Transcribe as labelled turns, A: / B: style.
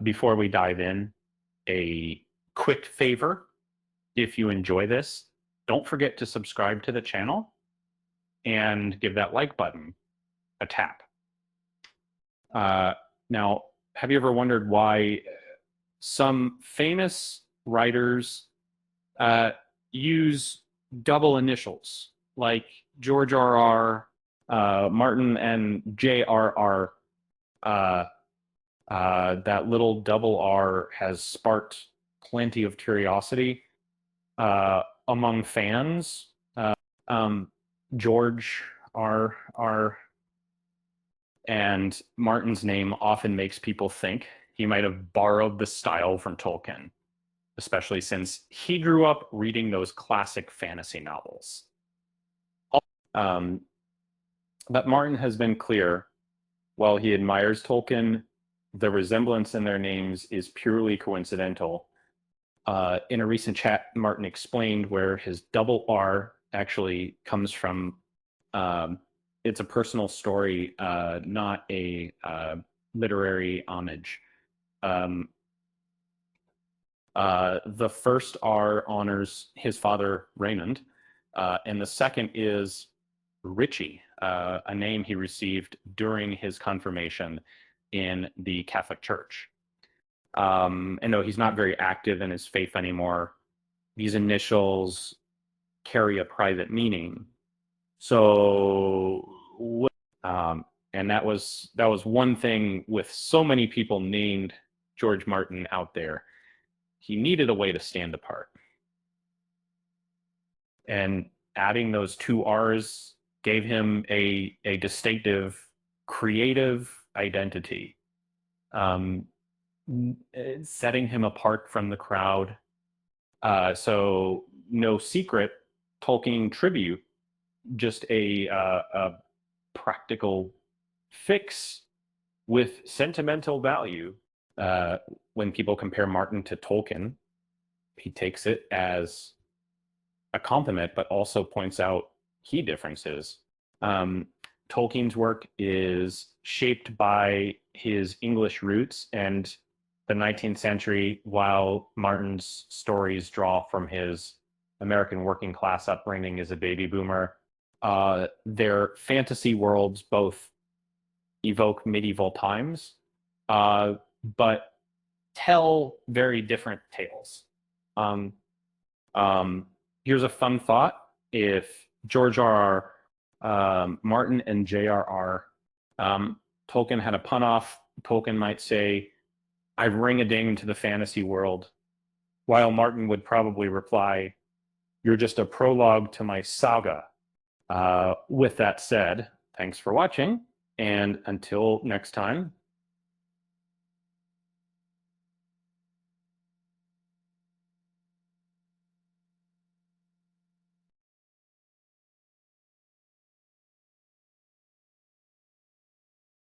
A: Before we dive in, a quick favor. If you enjoy this, don't forget to subscribe to the channel and give that like button a tap. Uh, Now, have you ever wondered why some famous writers uh, use double initials, like George R. R. Martin and J.R.R.? Uh, that little double R has sparked plenty of curiosity among fans. Um, George R. And Martin's name often makes people think he might have borrowed the style from Tolkien, especially since he grew up reading those classic fantasy novels. Um, but Martin has been clear, while he admires Tolkien, the resemblance in their names is purely coincidental. In a recent chat, Martin explained where his double R actually comes from. It's a personal story, not a literary homage. Um, the first R honors his father, Raymond, and the second is Richie, a name he received during his confirmation in the Catholic Church. And though he's not very active in his faith anymore, these initials carry a private meaning. So, and that was one thing with so many people named George Martin out there. He needed a way to stand apart, and adding those two R's gave him a distinctive, creative identity, um, setting him apart from the crowd. So no secret, Tolkien tribute, just a practical fix with sentimental value. When people compare Martin to Tolkien, he takes it as a compliment, but also points out key differences. Um, Tolkien's work is shaped by his English roots and the 19th century, while Martin's stories draw from his American working class upbringing as a baby boomer. Their fantasy worlds both evoke medieval times, but tell very different tales. Um, Here's a fun thought. If George R. R. Martin and J.R.R. Tolkien had a pun off, Tolkien might say, I ring a ding to the fantasy world, while Martin would probably reply, you're just a prologue to my saga. With that said, thanks for watching, and until next time,